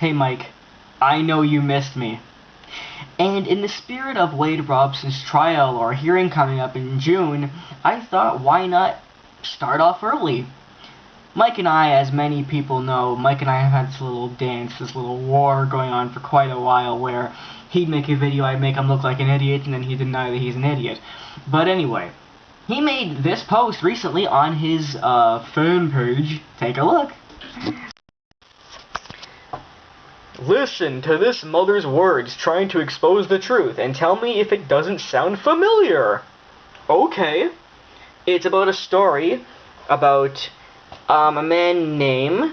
Hey Mike, I know you missed me. And in the spirit of Wade Robson's trial or hearing coming up in June, I thought why not start off early? Mike and I, as many people know, Mike and I have had this little dance, this little war going on for quite a while where he'd make a video, I'd make him look like an idiot, and then he'd deny that he's an idiot. But anyway, he made this post recently on his fan page. Take a look. Listen to this mother's words trying to expose the truth and tell me if it doesn't sound familiar. Okay. It's about a story about a man named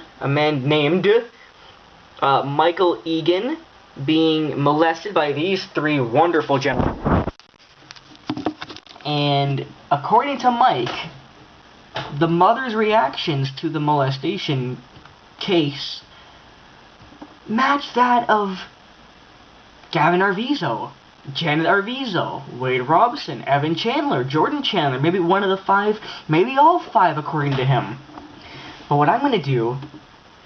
Michael Egan being molested by these three wonderful gentlemen. And according to Mike, the mother's reactions to the molestation case match that of Gavin Arvizo, Janet Arvizo, Wade Robson, Evan Chandler, Jordan Chandler, maybe one of the five, maybe all five according to him. But what I'm going to do,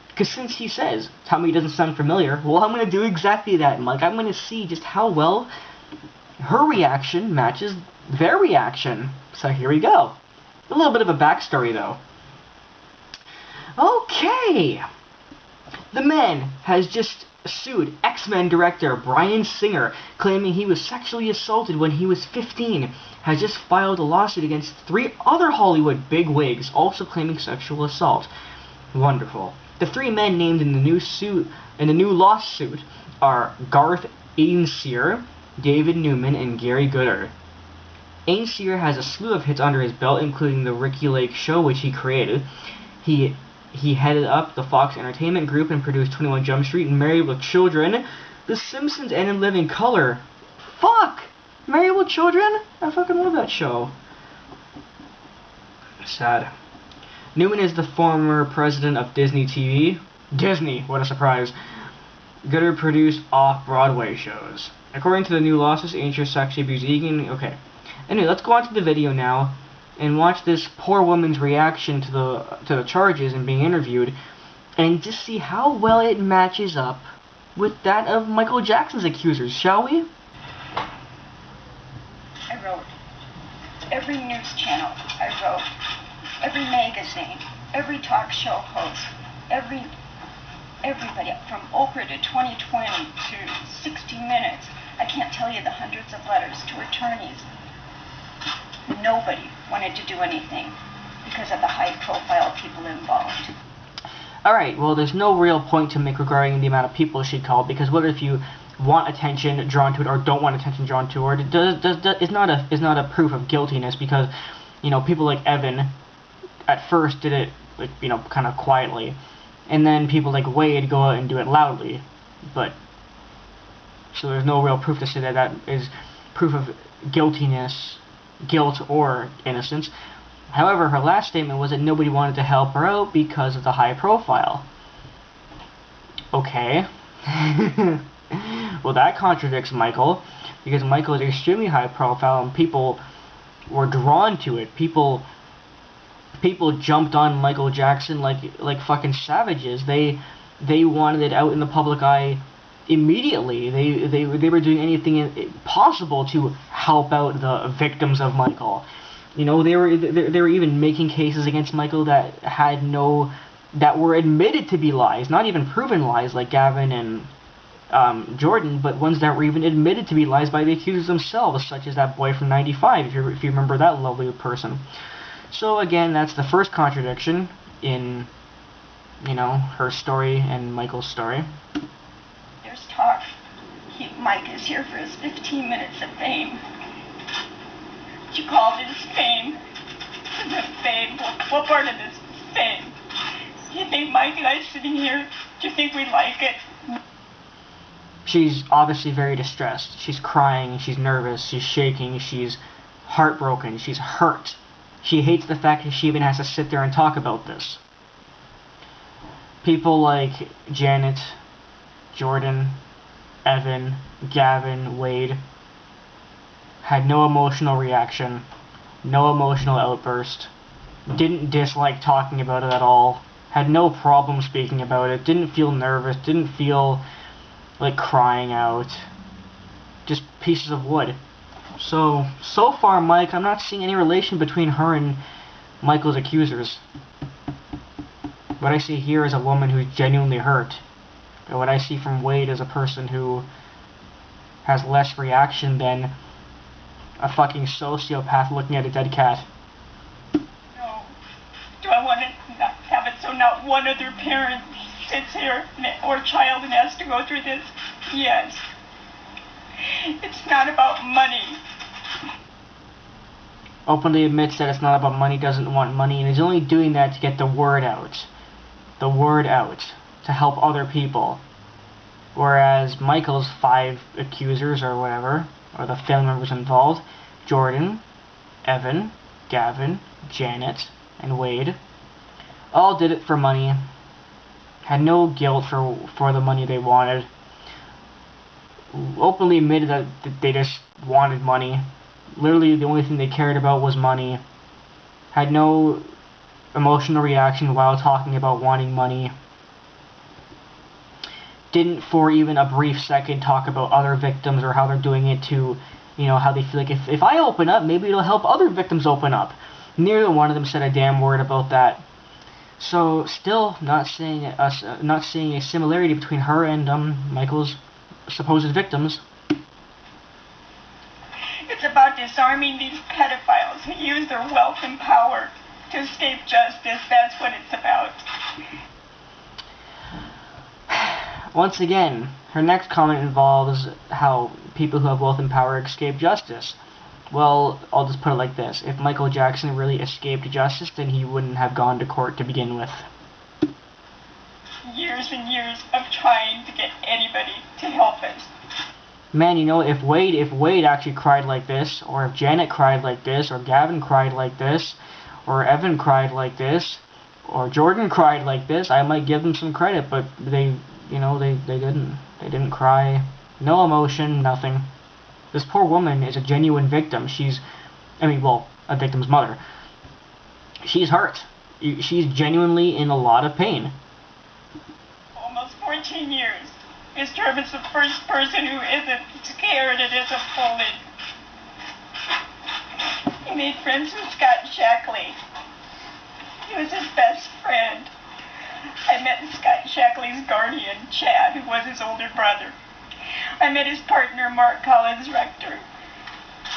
because since he says, tell me it doesn't sound familiar, well, I'm going to do exactly that, Mike. I'm going to see just how well her reaction matches their reaction. So here we go. A little bit of a backstory, though. Okay. The man has just sued X-Men director Bryan Singer, claiming he was sexually assaulted when he was 15, has just filed a lawsuit against three other Hollywood bigwigs, also claiming sexual assault. Wonderful. The three men named in the new lawsuit are Garth Aimsier, David Newman, and Gary Gooder. Aimsier has a slew of hits under his belt, including The Ricki Lake Show, which he created. He headed up the Fox Entertainment Group and produced 21 Jump Street and Married with Children, The Simpsons, and In Living Color. Fuck! Married with Children? I fucking love that show. Sad. Newman is the former president of Disney TV. Disney, what a surprise. Gooder produced off-Broadway shows. According to the new lawsuits, Aimsier sexually abused Egan. Okay. Anyway, let's go on to the video now and watch this poor woman's reaction to the charges and being interviewed, and just see how well it matches up with that of Michael Jackson's accusers, shall we? I wrote every news channel. I wrote every magazine, every talk show host, everybody from Oprah to 2020 to 60 Minutes. I can't tell you the hundreds of letters to attorneys. Nobody wanted to do anything because of the high-profile people involved. Alright, well, there's no real point to make regarding the amount of people she called, because what if you want attention drawn to it or don't want attention drawn to it? It's not a proof of guiltiness, because, you know, people like Evan at first did it, like, you know, kind of quietly, and then people like Wade go out and do it loudly. But so there's no real proof to say that that is proof of guiltiness, guilt, or innocence. However, her last statement was that nobody wanted to help her out because of the high profile. Okay. Well, that contradicts Michael, because Michael is extremely high profile and people were drawn to it. People jumped on Michael Jackson like fucking savages. They wanted it out in the public eye immediately. They were doing anything possible to help out the victims of Michael. You know, they were even making cases against Michael that were admitted to be lies, not even proven lies like Gavin and Jordan, but ones that were even admitted to be lies by the accusers themselves, such as that boy from '95, if you remember that lovely person. So again, that's the first contradiction in, you know, her story and Michael's story. There's talk. Mike is here for his 15 minutes of fame. You called it fame. The fame. What part of this is fame? Do you think Mike and I sitting here, do you think we like it? She's obviously very distressed. She's crying, she's nervous, she's shaking, she's heartbroken, she's hurt. She hates the fact that she even has to sit there and talk about this. People like Janet, Jordan, Evan, Gavin, Wade had no emotional reaction, no emotional outburst, didn't dislike talking about it at all, had no problem speaking about it, didn't feel nervous, didn't feel like crying out. Just pieces of wood. So far, Mike, I'm not seeing any relation between her and Michael's accusers. What I see here is a woman who's genuinely hurt. And what I see from Wade is a person who has less reaction than a fucking sociopath looking at a dead cat. No. Do I want to have it so not one other parent sits here or child and has to go through this? Yes. It's not about money. Openly admits that it's not about money, doesn't want money, and is only doing that to get the word out. The word out. To help other people. Whereas Michael's 5 accusers or whatever, or the family members involved, Jordan, Evan, Gavin, Janet, and Wade, all did it for money. Had no guilt for the money they wanted. Openly admitted that they just wanted money. Literally the only thing they cared about was money. Had no emotional reaction while talking about wanting money. Didn't for even a brief second talk about other victims or how they're doing it to, you know, how they feel like if I open up, maybe it'll help other victims open up. Neither one of them said a damn word about that. So still not seeing a similarity between her and Michael's supposed victims. It's about disarming these pedophiles who use their wealth and power to escape justice. That's what it's about. Once again, her next comment involves how people who have wealth and power escape justice. Well, I'll just put it like this. If Michael Jackson really escaped justice, then he wouldn't have gone to court to begin with. Years and years of trying to get anybody to help us. Man, you know, if Wade actually cried like this, or if Janet cried like this, or Gavin cried like this, or Evan cried like this, or Jordan cried like this, I might give them some credit, but they didn't. They didn't cry. No emotion, nothing. This poor woman is a genuine victim. A victim's mother. She's hurt. She's genuinely in a lot of pain. Almost 14 years. Mr. Urban's the first person who isn't scared and isn't bullied. He made friends with Scott Shackley. He was his best friend. I met Scott Shackley's guardian, Chad, who was his older brother. I met his partner, Mark Collins Rector.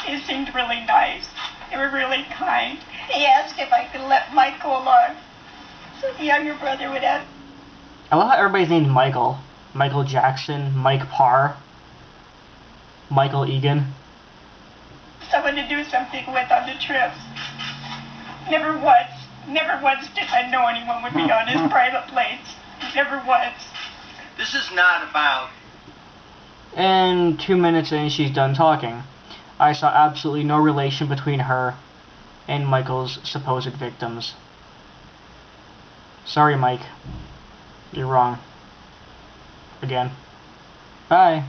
He seemed really nice. They were really kind. He asked if I could let Michael along, so the younger brother would have... I love how everybody's named Michael. Michael Jackson, Mike Parr, Michael Egan. Someone to do something with on the trips. Never once did I know anyone would be on his private planes. Never once. This is not about... And 2 minutes in, she's done talking. I saw absolutely no relation between her and Michael's supposed victims. Sorry, Mike. You're wrong. Again. Bye.